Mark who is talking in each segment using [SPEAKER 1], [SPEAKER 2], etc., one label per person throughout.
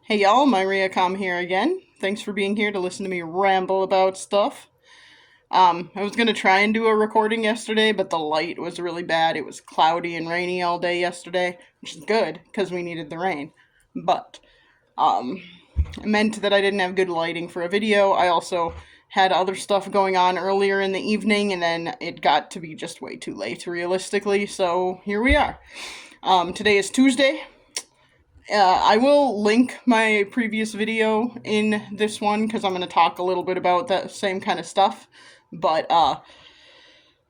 [SPEAKER 1] Hey y'all, MyRiaCom here again. Thanks for being here to listen to me ramble about stuff. I was gonna try and do a recording yesterday, but the light was really bad. It was cloudy and rainy all day yesterday, which is good because we needed the rain. But it meant that I didn't have good lighting for a video. I also had other stuff going on earlier in the evening, and then it got to be just way too late, realistically. So here we are. Today is Tuesday. I will link my previous video in this one because I'm going to talk a little bit about that same kind of stuff. But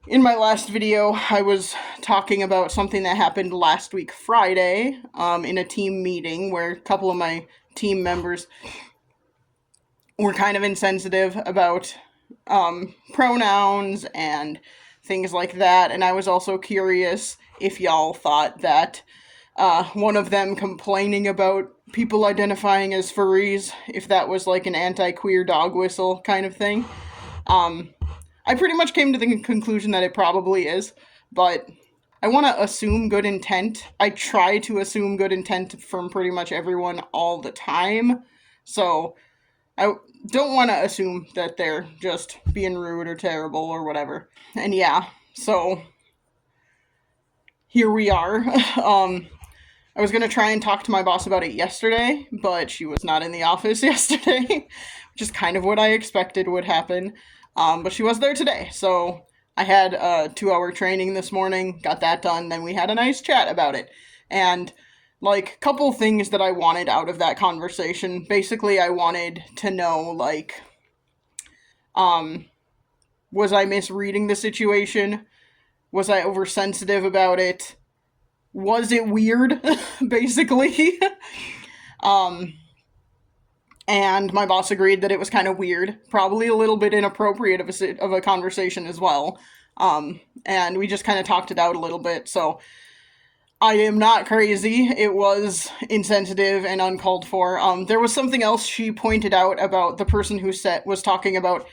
[SPEAKER 1] in my last video, I was talking about something that happened last week Friday in a team meeting where a couple of my team members were kind of insensitive about pronouns and things like that. And I was also curious if y'all thought that one of them complaining about people identifying as furries, if that was like an anti-queer dog whistle kind of thing. I pretty much came to the conclusion that it probably is, but I want to assume good intent. I try to assume good intent from pretty much everyone all the time, so I don't want to assume that they're just being rude or terrible or whatever. And yeah, so here we are. I was going to try and talk to my boss about it yesterday, but she was not in the office yesterday, which is kind of what I expected would happen. But she was there today, so I had a 2-hour training this morning, got that done, then we had a nice chat about it. And, like, a couple things that I wanted out of that conversation. Basically, I wanted to know, like, was I misreading the situation? Was I oversensitive about it? Was it weird, basically? And my boss agreed that it was kind of weird, probably a little bit inappropriate of a conversation as well. And we just kind of talked it out a little bit, so I am not crazy. It was insensitive and uncalled for. There was something else she pointed out about the person who was talking about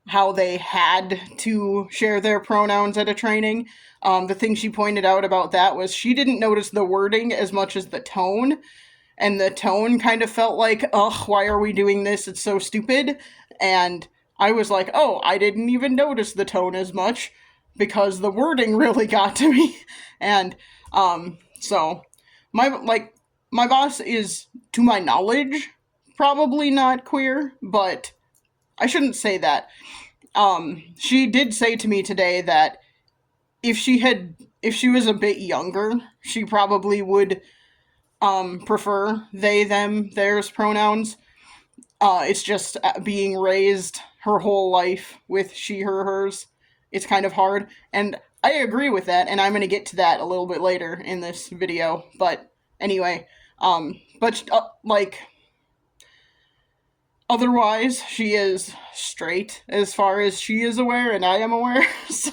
[SPEAKER 1] how they had to share their pronouns at a training. The thing she pointed out about that was she didn't notice the wording as much as the tone. And the tone kind of felt like, ugh, why are we doing this? It's so stupid. And I was like, oh, I didn't even notice the tone as much because the wording really got to me. And so my boss is, to my knowledge, probably not queer, but I shouldn't say that. She did say to me today that if she was a bit younger, she probably would prefer they, them, theirs pronouns. It's just being raised her whole life with she, her, hers. It's kind of hard, and I agree with that, and I'm going to get to that a little bit later in this video. But anyway, like, otherwise, she is straight as far as she is aware and I am aware. So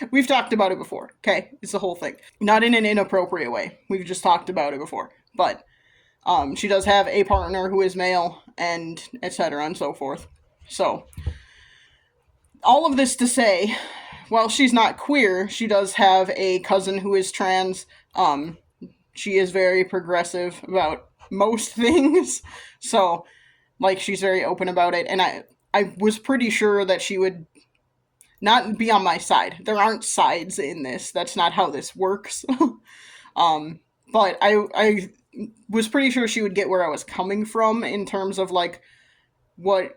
[SPEAKER 1] we've talked about it before, okay? It's the whole thing. Not in an inappropriate way. We've just talked about it before. But she does have a partner who is male and etc. and so forth. So all of this to say, while she's not queer, she does have a cousin who is trans. She is very progressive about most things. So like, she's very open about it, and I was pretty sure that she would not be on my side. There aren't sides in this. That's not how this works. But I was pretty sure she would get where I was coming from in terms of, like, what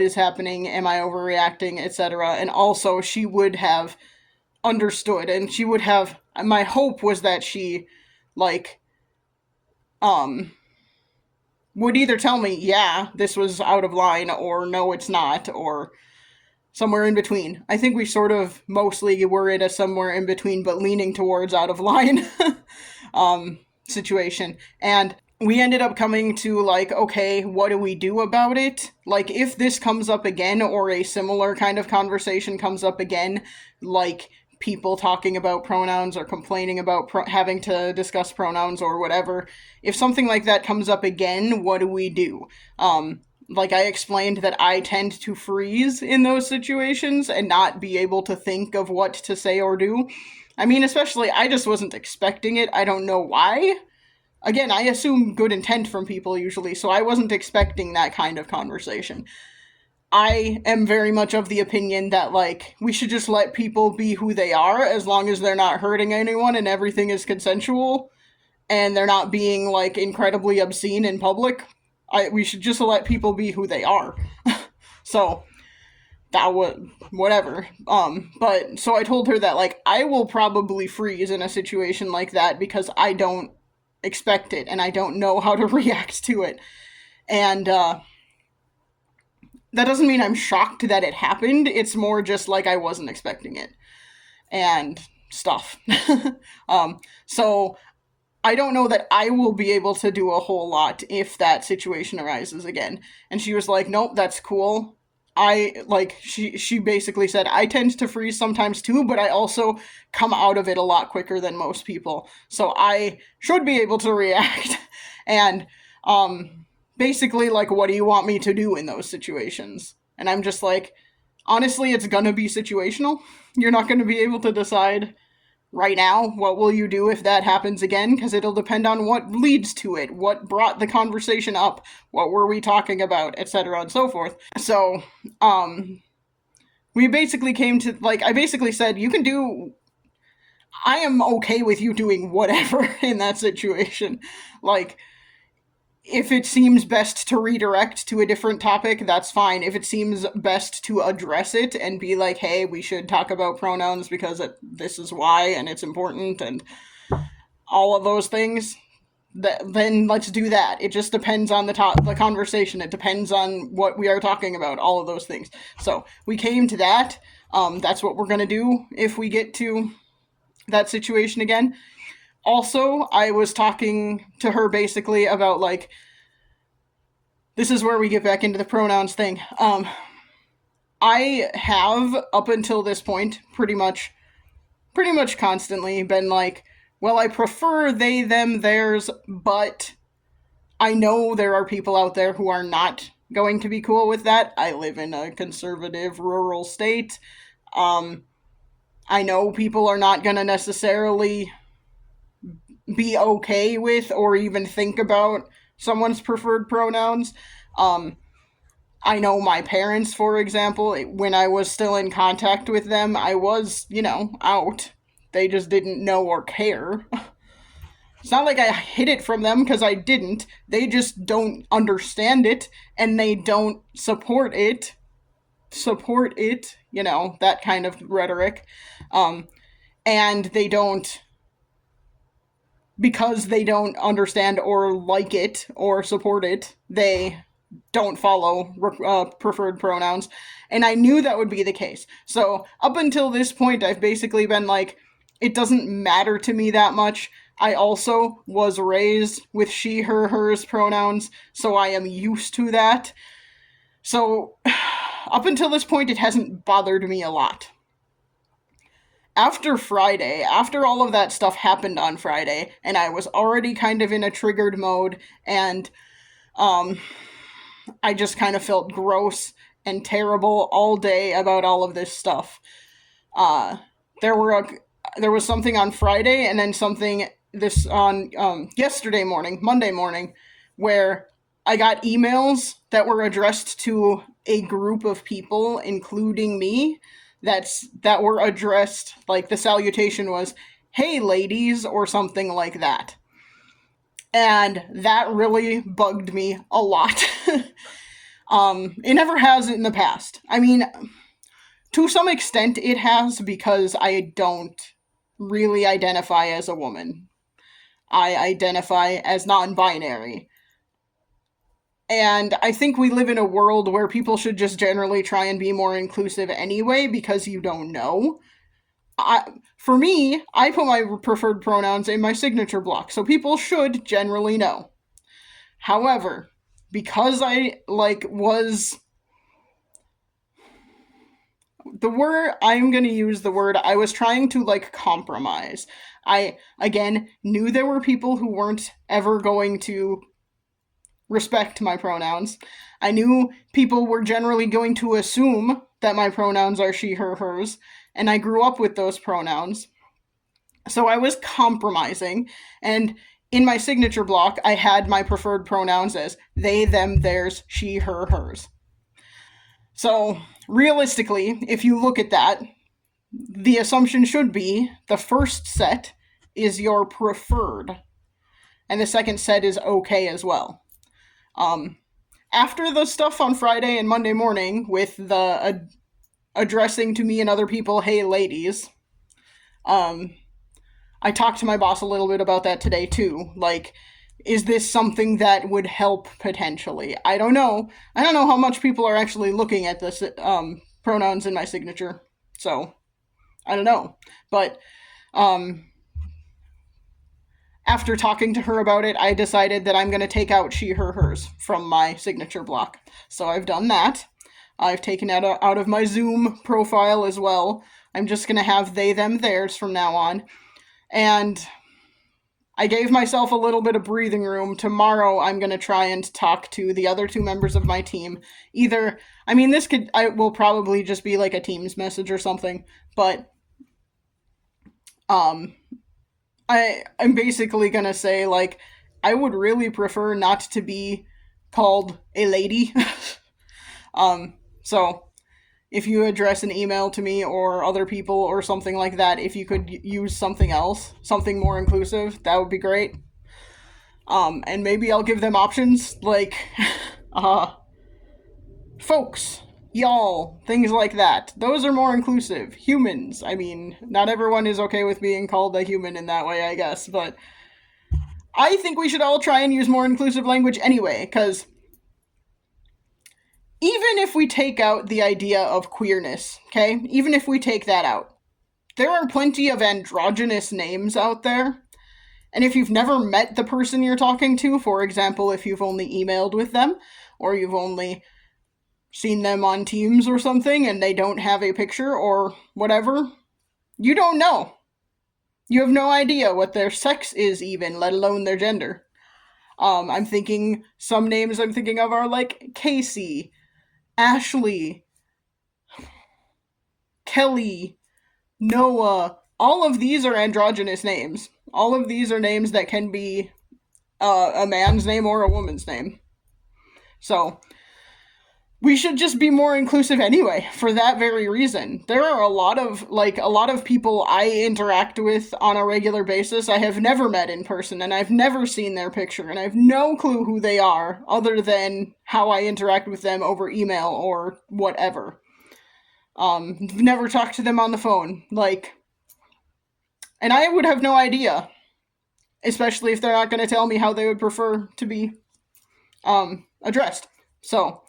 [SPEAKER 1] is happening, am I overreacting, etc. And also, she would have understood, and she would have, my hope was that she, like, would either tell me, yeah, this was out of line, or no, it's not, or somewhere in between. I think we sort of mostly were at a somewhere in between, but leaning towards out of line situation. And we ended up coming to, like, okay, what do we do about it? Like, if this comes up again, or a similar kind of conversation comes up again, like people talking about pronouns or complaining about having to discuss pronouns or whatever, if something like that comes up again, what do we do? Like, I explained that I tend to freeze in those situations and not be able to think of what to say or do. I mean, especially, I just wasn't expecting it. I don't know why. again, I assume good intent from people usually, so I wasn't expecting that kind of conversation. I am very much of the opinion that, like, we should just let people be who they are as long as they're not hurting anyone and everything is consensual and they're not being, like, incredibly obscene in public. We should just let people be who they are. So, that was whatever. But so I told her that, like, I will probably freeze in a situation like that because I don't expect it and I don't know how to react to it. And that doesn't mean I'm shocked that it happened. It's more just like I wasn't expecting it and stuff. So I don't know that I will be able to do a whole lot if that situation arises again. And she was like, nope, that's cool. She basically said, I tend to freeze sometimes too, but I also come out of it a lot quicker than most people. So I should be able to react. And basically, like, what do you want me to do in those situations? And I'm just like, honestly, it's gonna be situational. You're not gonna be able to decide right now what will you do if that happens again, because it'll depend on what leads to it, what brought the conversation up, what were we talking about, etc. and so forth. So we basically came to, like, I basically said, I am okay with you doing whatever in that situation. Like, if it seems best to redirect to a different topic, that's fine. If it seems best to address it and be like, hey, we should talk about pronouns because this is why and it's important and all of those things, then let's do that. It just depends on the conversation. It depends on what we are talking about, all of those things. So we came to that. That's what we're going to do if we get to that situation again. Also, I was talking to her basically about, like, this is where we get back into the pronouns thing. I have, up until this point, pretty much constantly been like, well, I prefer they, them, theirs, but I know there are people out there who are not going to be cool with that. I live in a conservative rural state. I know people are not going to necessarily be okay with or even think about someone's preferred pronouns. I know my parents, for example, when I was still in contact with them, I was, out. They just didn't know or care. It's not like I hid it from them, because I didn't. They just don't understand it, and they don't support it. That kind of rhetoric. And they don't, because they don't understand or like it or support it, they don't follow preferred pronouns. And I knew that would be the case. So up until this point, I've basically been like, it doesn't matter to me that much. I also was raised with she, her, hers pronouns, so I am used to that. So up until this point, it hasn't bothered me a lot. After Friday, after all of that stuff happened on Friday, and I was already kind of in a triggered mode, and I just kind of felt gross and terrible all day about all of this stuff. There was something on Friday, and then something this on yesterday morning, Monday morning, where I got emails that were addressed to a group of people, including me, that were addressed, like, the salutation was, hey ladies, or something like that. And that really bugged me a lot. It never has in the past. I mean, to some extent it has, because I don't really identify as a woman. I identify as non-binary. And I think we live in a world where people should just generally try and be more inclusive anyway, because you don't know. For me, I put my preferred pronouns in my signature block, so people should generally know. However, because I, was... The word, I'm gonna use the word, I was trying to, compromise. I, again, knew there were people who weren't ever going to respect my pronouns. I knew people were generally going to assume that my pronouns are she, her, hers, and I grew up with those pronouns. So I was compromising, and in my signature block, I had my preferred pronouns as they, them, theirs, she, her, hers. So, realistically, if you look at that, the assumption should be the first set is your preferred, and the second set is okay as well. Um, After the stuff on Friday and Monday morning with the addressing to me and other people, hey ladies, um, I talked to my boss a little bit about that today too. Like, is this something that would help potentially? I don't know. I don't know how much people are actually looking at this pronouns in my signature, so I don't know. But um, after talking to her about it, I decided that I'm going to take out she, her, hers from my signature block. So I've done that. I've taken it out of my Zoom profile as well. I'm just going to have they, them, theirs from now on. And I gave myself a little bit of breathing room. Tomorrow, I'm going to try and talk to the other two members of my team. Either, I mean, I will probably just be like a Teams message or something, but um, I'm basically going to say, like, I would really prefer not to be called a lady. So if you address an email to me or other people or something like that, if you could use something else, something more inclusive, that would be great. And maybe I'll give them options like, folks, y'all, things like that. Those are more inclusive. Humans. I mean, not everyone is okay with being called a human in that way, I guess, but I think we should all try and use more inclusive language anyway, because even if we take out the idea of queerness, okay, even if we take that out, there are plenty of androgynous names out there. And if you've never met the person you're talking to, for example, if you've only emailed with them, or you've only seen them on Teams or something and they don't have a picture or whatever, you don't know. You have no idea what their sex is, even, let alone their gender. I'm thinking, some names I'm thinking of are like Casey, Ashley, Kelly, Noah. All of these are androgynous names. All of these are names that can be a man's name or a woman's name. So, we should just be more inclusive anyway, for that very reason. There are a lot of people I interact with on a regular basis I have never met in person, and I've never seen their picture, and I have no clue who they are, other than how I interact with them over email or whatever. Never talked to them on the phone, and I would have no idea, especially if they're not going to tell me how they would prefer to be, addressed. So,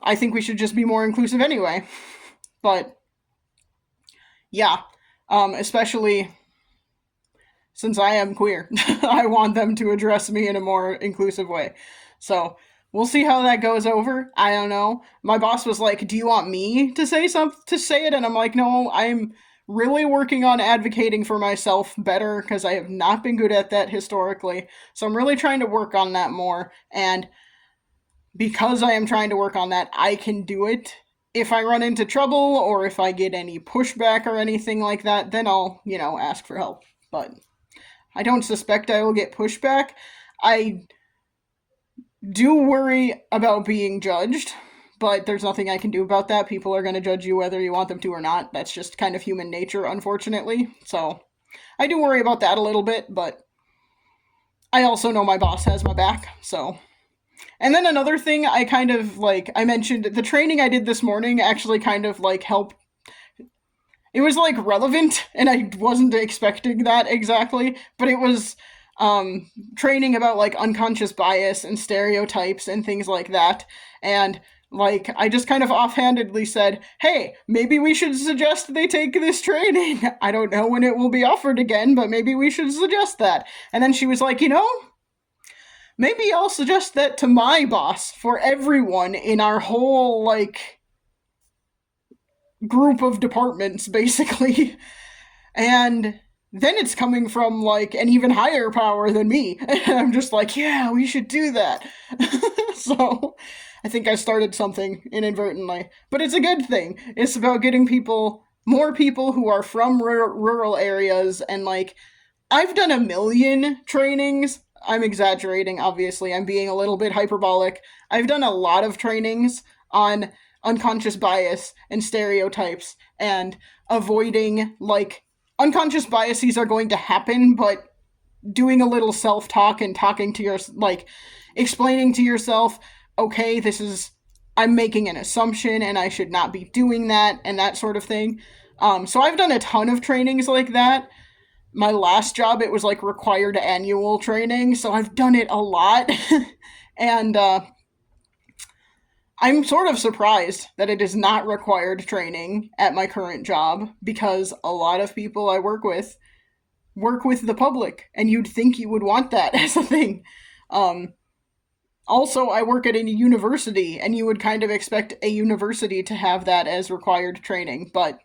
[SPEAKER 1] I think we should just be more inclusive anyway. But, yeah, especially since I am queer, I want them to address me in a more inclusive way. So, we'll see how that goes over. I don't know. My boss was like, "Do you want me to say it?" And I'm like, "No, I'm really working on advocating for myself better because I have not been good at that historically. So I'm really trying to work on that more, and because I am trying to work on that, I can do it. If I run into trouble or if I get any pushback or anything like that, then I'll, ask for help. But I don't suspect I will get pushback. I do worry about being judged, but there's nothing I can do about that. People are going to judge you whether you want them to or not. That's just kind of human nature, unfortunately. So I do worry about that a little bit, but I also know my boss has my back, so. And then another thing I kind of I mentioned, the training I did this morning actually kind of helped. It was relevant, and I wasn't expecting that exactly, but it was training about unconscious bias and stereotypes and things like that. And I just kind of offhandedly said, "Hey, maybe we should suggest they take this training. I don't know when it will be offered again, but maybe we should suggest that." And then she was like, maybe I'll suggest that to my boss for everyone in our whole, group of departments, basically. And then it's coming from, an even higher power than me. And I'm just like, yeah, we should do that. So, I think I started something inadvertently. But it's a good thing. It's about getting more people who are from rural areas and, I've done a million trainings. I'm exaggerating, obviously. I'm being a little bit hyperbolic. I've done a lot of trainings on unconscious bias and stereotypes and avoiding, like, unconscious biases are going to happen, but doing a little self talk and talking to your, like, explaining to yourself, okay, this is, I'm making an assumption and I should not be doing that, and that sort of thing. So I've done a ton of trainings like that. My last job, it was like required annual training, so I've done it a lot. And I'm sort of surprised that it is not required training at my current job, because a lot of people I work with the public, and you'd think you would want that as a thing. Um, Also, I work at a university, and you would kind of expect a university to have that as required training, but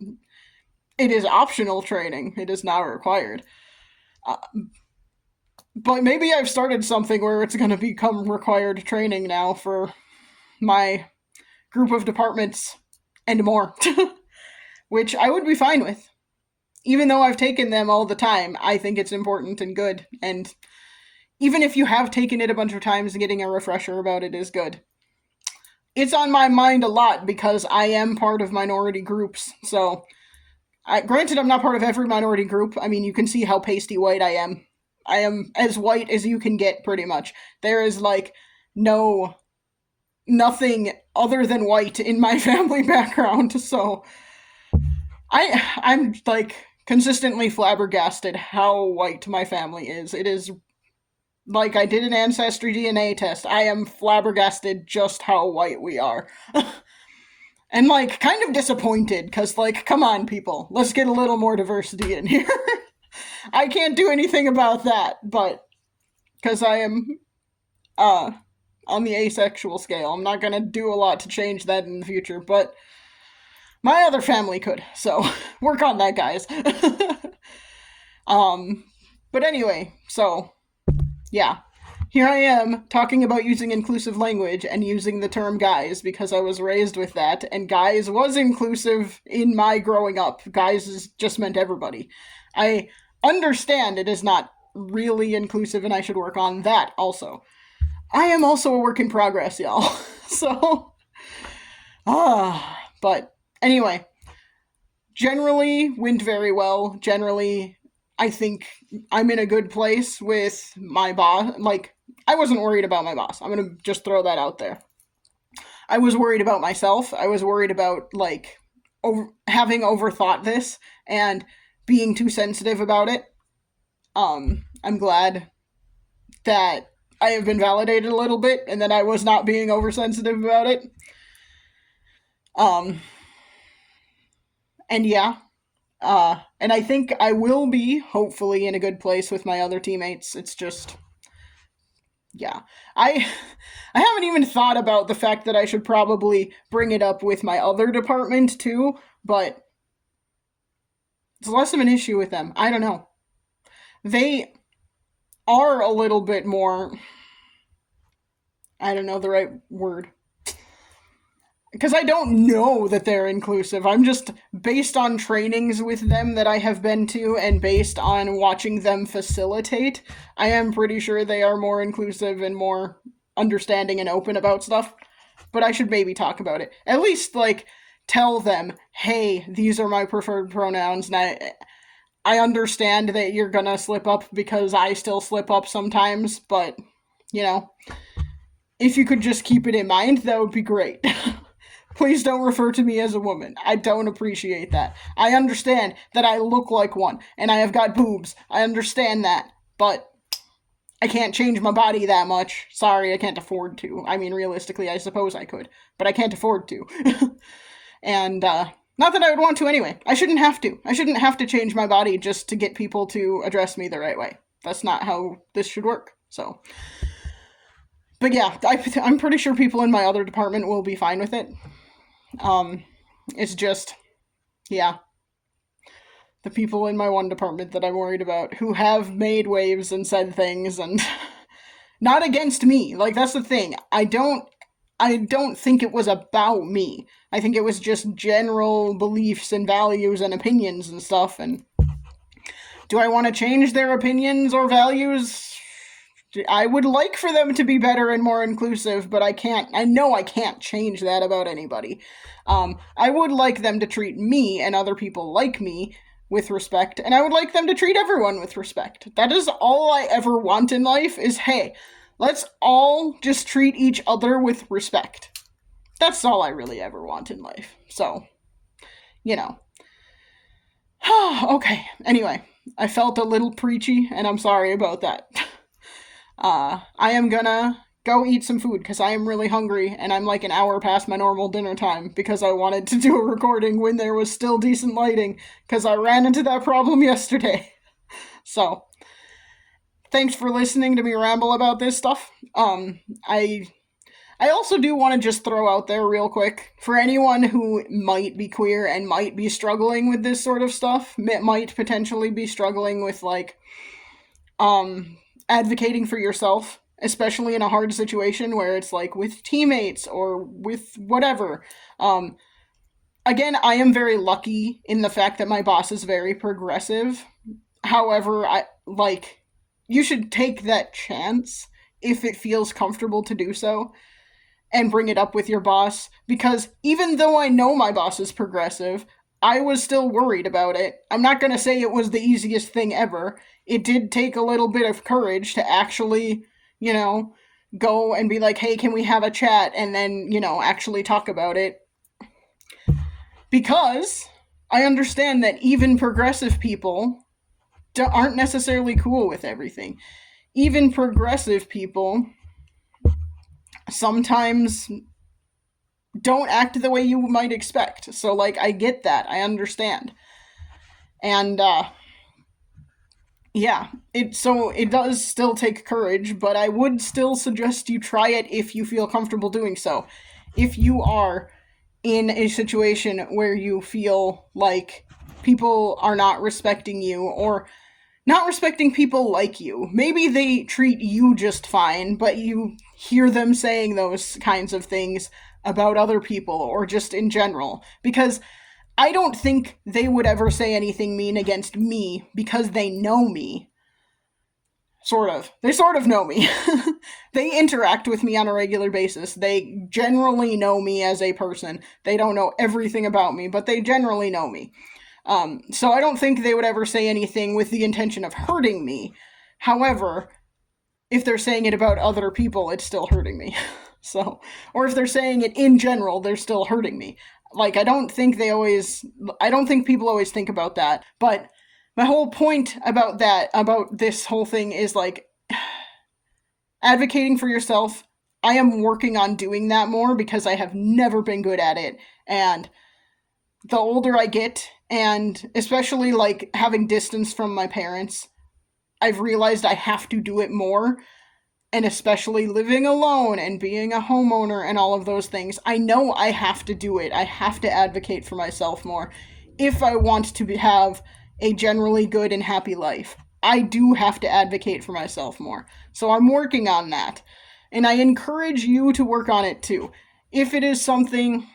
[SPEAKER 1] it is optional training. It is not required. Uh, but maybe I've started something where it's going to become required training now for my group of departments and more, which I would be fine with. Even though I've taken them all the time, I think it's important and good. And even if you have taken it a bunch of times, getting a refresher about it is good. It's on my mind a lot because I am part of minority groups. So, granted, I'm not part of every minority group. I mean, you can see how pasty white I am. I am as white as you can get, pretty much. There is, like, nothing other than white in my family background. So, I'm, like, consistently flabbergasted how white my family is. It is like, I did an ancestry DNA test. I am flabbergasted just how white we are. And, like, kind of disappointed, because, like, come on, people. Let's get a little more diversity in here. I can't do anything about that, but because I am on the asexual scale, I'm not going to do a lot to change that in the future, but my other family could, so work on that, guys. But anyway, so yeah, here I am talking about using inclusive language and using the term guys because I was raised with that, and guys was inclusive in my growing up. Guys just meant everybody. I understand it is not really inclusive, and I should work on that also. I am also a work in progress, y'all. So, but anyway, generally went very well. Generally, I think I'm in a good place with my boss. Like, I wasn't worried about my boss. I'm gonna just throw that out there. I was worried about myself. I was worried about, like, having overthought this and being too sensitive about it. I'm glad that I have been validated a little bit and that I was not being oversensitive about it. Um, and yeah, and I think I will be, hopefully, in a good place with my other teammates. It's just, yeah. I haven't even thought about the fact that I should probably bring it up with my other department, too, but it's less of an issue with them. I don't know. They are a little bit more, I don't know the right word, because I don't know that they're inclusive. I'm just, based on trainings with them that I have been to and based on watching them facilitate, I am pretty sure they are more inclusive and more understanding and open about stuff. But I should maybe talk about it. At least, like, tell them, hey, these are my preferred pronouns, and I understand that you're gonna slip up because I still slip up sometimes, but, you know, if you could just keep it in mind, that would be great. Please don't refer to me as a woman. I don't appreciate that. I understand that I look like one, and I have got boobs. I understand that, but I can't change my body that much. Sorry, I can't afford to. I mean, realistically, I suppose I could, but I can't afford to. And, not that I would want to anyway. I shouldn't have to. I shouldn't have to change my body just to get people to address me the right way. That's not how this should work, so. But yeah, I'm pretty sure people in my other department will be fine with it. It's just, yeah, the people in my one department that I'm worried about who have made waves and said things, and not against me. Like, that's the thing. I don't think it was about me. I think it was just general beliefs and values and opinions and stuff, and Do I want to change their opinions or values? I would like for them to be better and more inclusive, but I can't. I know I can't change that about anybody. I would like them to treat me and other people like me with respect, and I would like them to treat everyone with respect. That is all I ever want in life is, hey, let's all just treat each other with respect. That's all I really ever want in life. So, you know. Okay, anyway, I felt a little preachy, and I'm sorry about that. I am gonna go eat some food because I am really hungry and I'm like an hour past my normal dinner time because I wanted to do a recording when there was still decent lighting because I ran into that problem yesterday. So, thanks for listening to me ramble about this stuff. I also do want to just throw out there real quick for anyone who might be queer and might be struggling with this sort of stuff, might potentially be struggling with like advocating for yourself, especially in a hard situation where it's like with teammates or with whatever. Again, I am very lucky in the fact that my boss is very progressive. However, you should take that chance if it feels comfortable to do so and bring it up with your boss, because even though I know my boss is progressive, I was still worried about it. I'm not going to say it was the easiest thing ever. It did take a little bit of courage to actually, go and be like, hey, can we have a chat? And then, actually talk about it. Because I understand that even progressive people aren't necessarily cool with everything. Even progressive people sometimes don't act the way you might expect. So, like, I get that. I understand. And, yeah, it does still take courage, but I would still suggest you try it if you feel comfortable doing so. If you are in a situation where you feel like people are not respecting you or not respecting people like you. Maybe they treat you just fine, but you hear them saying those kinds of things about other people or just in general. Because I don't think they would ever say anything mean against me because they know me. Sort of. They sort of know me. They interact with me on a regular basis. They generally know me as a person. They don't know everything about me, but they generally know me. So I don't think they would ever say anything with the intention of hurting me. However, if they're saying it about other people, it's still hurting me. So, or if they're saying it in general, they're still hurting me. Like, I don't think people always think about that. But my whole point about this whole thing is like, advocating for yourself. I am working on doing that more because I have never been good at it. And the older I get, and especially like having distance from my parents, I've realized I have to do it more. And especially living alone and being a homeowner and all of those things, I know I have to do it. I have to advocate for myself more if I want to have a generally good and happy life. I do have to advocate for myself more. So I'm working on that. And I encourage you to work on it too. If it is something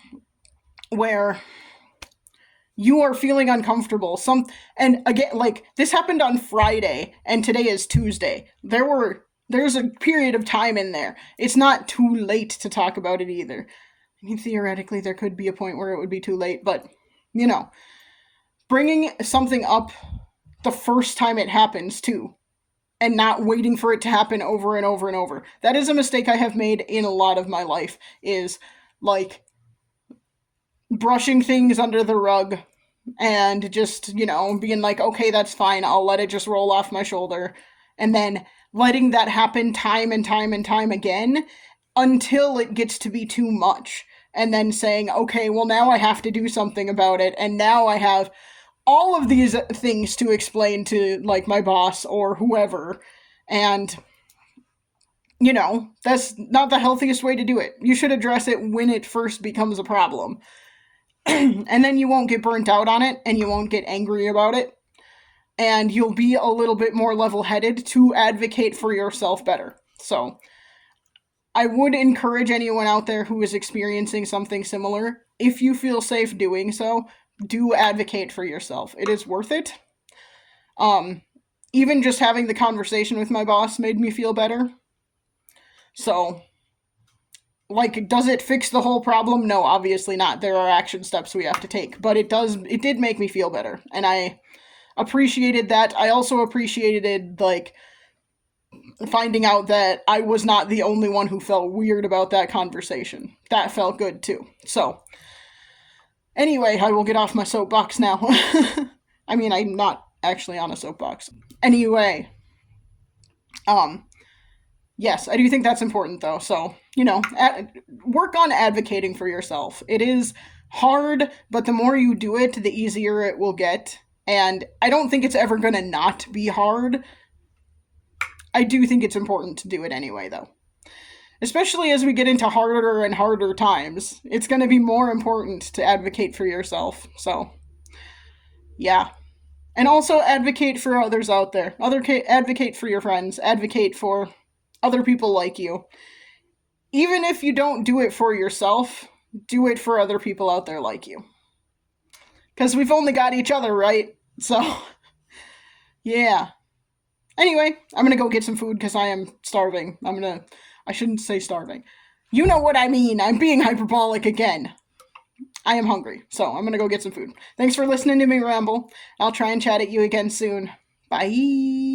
[SPEAKER 1] where you are feeling uncomfortable, and again, like, this happened on Friday and today is Tuesday. There's a period of time in there. It's not too late to talk about it either. I mean, theoretically, there could be a point where it would be too late, but, bringing something up the first time it happens, too, and not waiting for it to happen over and over and over. That is a mistake I have made in a lot of my life, is, like, brushing things under the rug and just, being like, okay, that's fine, I'll let it just roll off my shoulder, and then letting that happen time and time and time again until it gets to be too much. And then saying, okay, well, now I have to do something about it. And now I have all of these things to explain to, like, my boss or whoever. And, that's not the healthiest way to do it. You should address it when it first becomes a problem. And then you won't get burnt out on it, and you won't get angry about it. And you'll be a little bit more level-headed to advocate for yourself better. So, I would encourage anyone out there who is experiencing something similar, if you feel safe doing so, do advocate for yourself. It is worth it. Even just having the conversation with my boss made me feel better. So, like, does it fix the whole problem? No, obviously not. There are action steps we have to take, but it did make me feel better, and I appreciated that. I also appreciated, like, finding out that I was not the only one who felt weird about that conversation. That felt good too. So, anyway, I will get off my soapbox now. I mean, I'm not actually on a soapbox. Anyway, um, yes, I do think that's important though. So, work on advocating for yourself. It is hard, but the more you do it, the easier it will get. And I don't think it's ever going to not be hard. I do think it's important to do it anyway, though. Especially as we get into harder and harder times, it's going to be more important to advocate for yourself. So, yeah. And also advocate for others out there. Advocate for your friends. Advocate for other people like you. Even if you don't do it for yourself, do it for other people out there like you. Because we've only got each other, right? So, yeah. Anyway, I'm gonna go get some food because I am starving. I shouldn't say starving. You know what I mean. I'm being hyperbolic again. I am hungry, so I'm gonna go get some food. Thanks for listening to me ramble. I'll try and chat at you again soon. Bye.